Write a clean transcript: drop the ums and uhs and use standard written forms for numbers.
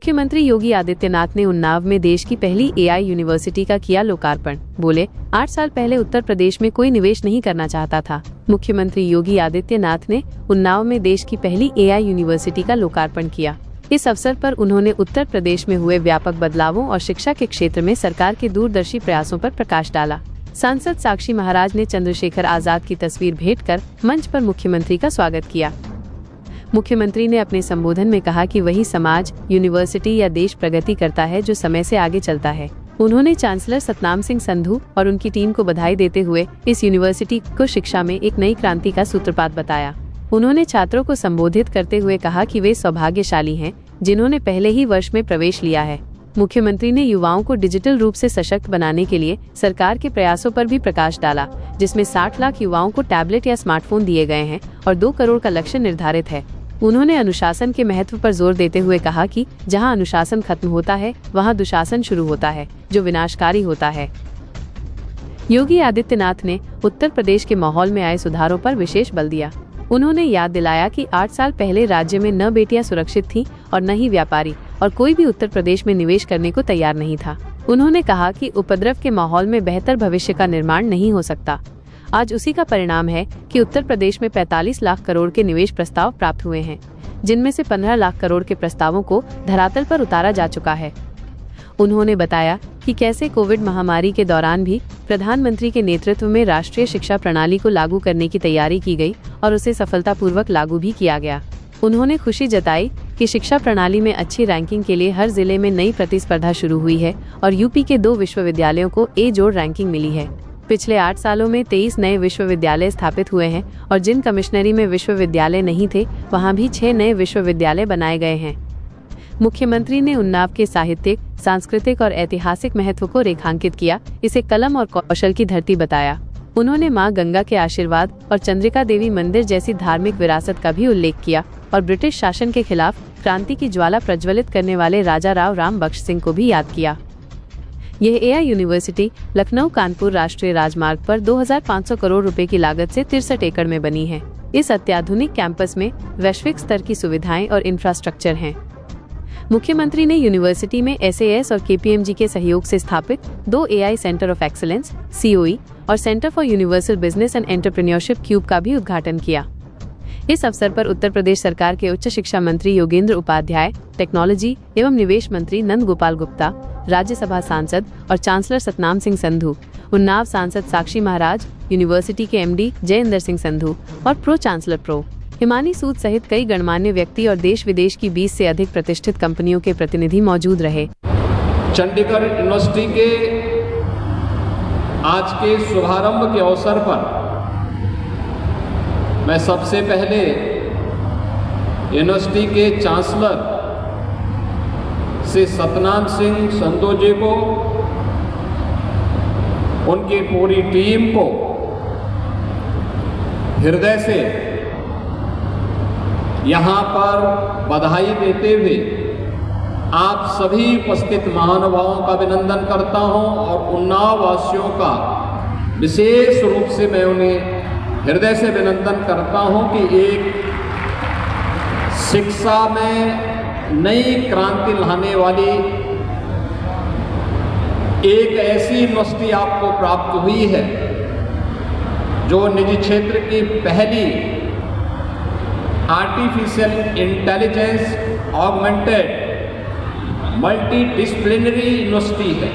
मुख्यमंत्री योगी आदित्यनाथ ने उन्नाव में देश की पहली एआई यूनिवर्सिटी का किया लोकार्पण। बोले, 8 साल पहले उत्तर प्रदेश में कोई निवेश नहीं करना चाहता था। मुख्यमंत्री योगी आदित्यनाथ ने उन्नाव में देश की पहली एआई यूनिवर्सिटी का लोकार्पण किया। इस अवसर पर उन्होंने उत्तर प्रदेश में हुए व्यापक बदलावों और शिक्षा के क्षेत्र में सरकार के दूरदर्शी प्रयासों पर प्रकाश डाला। सांसद साक्षी महाराज ने चंद्रशेखर आजाद की तस्वीर भेंट कर मंच पर मुख्यमंत्री का स्वागत किया। मुख्यमंत्री ने अपने संबोधन में कहा कि वही समाज, यूनिवर्सिटी या देश प्रगति करता है जो समय से आगे चलता है। उन्होंने चांसलर सतनाम सिंह संधू और उनकी टीम को बधाई देते हुए इस यूनिवर्सिटी को शिक्षा में एक नई क्रांति का सूत्रपात बताया। उन्होंने छात्रों को संबोधित करते हुए कहा कि वे सौभाग्यशाली हैं जिन्होंने पहले ही वर्ष में प्रवेश लिया है। मुख्यमंत्री ने युवाओं को डिजिटल रूप से सशक्त बनाने के लिए सरकार के प्रयासों पर भी प्रकाश डाला, जिसमें 60 लाख युवाओं को टैबलेट या स्मार्टफोन दिए गए हैं और 2 करोड़ का लक्ष्य निर्धारित है। उन्होंने अनुशासन के महत्व पर जोर देते हुए कहा कि जहां अनुशासन खत्म होता है वहां दुशासन शुरू होता है, जो विनाशकारी होता है। योगी आदित्यनाथ ने उत्तर प्रदेश के माहौल में आए सुधारों पर विशेष बल दिया। उन्होंने याद दिलाया कि 8 साल पहले राज्य में न बेटियां सुरक्षित थीं और न ही व्यापारी, और कोई भी उत्तर प्रदेश में निवेश करने को तैयार नहीं था। उन्होंने कहा कि उपद्रव के माहौल में बेहतर भविष्य का निर्माण नहीं हो सकता। आज उसी का परिणाम है कि उत्तर प्रदेश में 45 लाख करोड़ के निवेश प्रस्ताव प्राप्त हुए हैं, जिनमें से 15 लाख करोड़ के प्रस्तावों को धरातल पर उतारा जा चुका है। उन्होंने बताया कि कैसे कोविड महामारी के दौरान भी प्रधानमंत्री के नेतृत्व में राष्ट्रीय शिक्षा प्रणाली को लागू करने की तैयारी की गई और उसे सफलतापूर्वक लागू भी किया गया। उन्होंने खुशी जताई कि शिक्षा प्रणाली में अच्छी रैंकिंग के लिए हर जिले में नई प्रतिस्पर्धा शुरू हुई है और यूपी के 2 विश्वविद्यालयों को ए जोड़ रैंकिंग मिली है। पिछले 8 सालों में 23 नए विश्वविद्यालय स्थापित हुए हैं और जिन कमिश्नरी में विश्वविद्यालय नहीं थे वहां भी 6 नए विश्वविद्यालय बनाए गए हैं। मुख्यमंत्री ने उन्नाव के साहित्यिक, सांस्कृतिक और ऐतिहासिक महत्व को रेखांकित किया, इसे कलम और कौशल की धरती बताया। उन्होंने मां गंगा के आशीर्वाद और चंद्रिका देवी मंदिर जैसी धार्मिक विरासत का भी उल्लेख किया और ब्रिटिश शासन के खिलाफ क्रांति की ज्वाला प्रज्वलित करने वाले राजा राव राम बख्श सिंह को भी याद किया। यह एआई यूनिवर्सिटी लखनऊ कानपुर राष्ट्रीय राजमार्ग पर 2500 करोड़ रुपए की लागत से 63 एकड़ में बनी है। इस अत्याधुनिक कैंपस में वैश्विक स्तर की सुविधाएं और इंफ्रास्ट्रक्चर हैं। मुख्यमंत्री ने यूनिवर्सिटी में SAS और KPMG के सहयोग से स्थापित 2 AI centre of excellence COE और centre for universal business and entrepreneurship cube का भी उद्घाटन किया। इस अवसर पर उत्तर प्रदेश सरकार के उच्च शिक्षा मंत्री योगेंद्र उपाध्याय, टेक्नोलॉजी एवं निवेश मंत्री नंद गोपाल गुप्ता, राज्यसभा सांसद और चांसलर सतनाम सिंह संधू, उन्नाव सांसद साक्षी महाराज, यूनिवर्सिटी के MD जयेंद्र सिंह संधू और प्रो चांसलर प्रो हिमानी सूद सहित कई गणमान्य व्यक्ति और देश विदेश की 20 से अधिक प्रतिष्ठित कंपनियों के प्रतिनिधि मौजूद रहे। चंडीगढ़ यूनिवर्सिटी के आज के शुभारंभ के अवसर पर मैं सबसे पहले यूनिवर्सिटी के चांसलर से सतनाम सिंह संधू जी को, उनकी पूरी टीम को हृदय से यहाँ पर बधाई देते हुए आप सभी उपस्थित महानुभावों का अभिनंदन करता हूँ और उन्नाव वासियों का विशेष रूप से मैं उन्हें हृदय से अभिनंदन करता हूँ कि एक शिक्षा में नई क्रांति लाने वाली एक ऐसी यूनिवर्सिटी आपको प्राप्त हुई है जो निजी क्षेत्र की पहली artificial intelligence augmented multi disciplinary university है।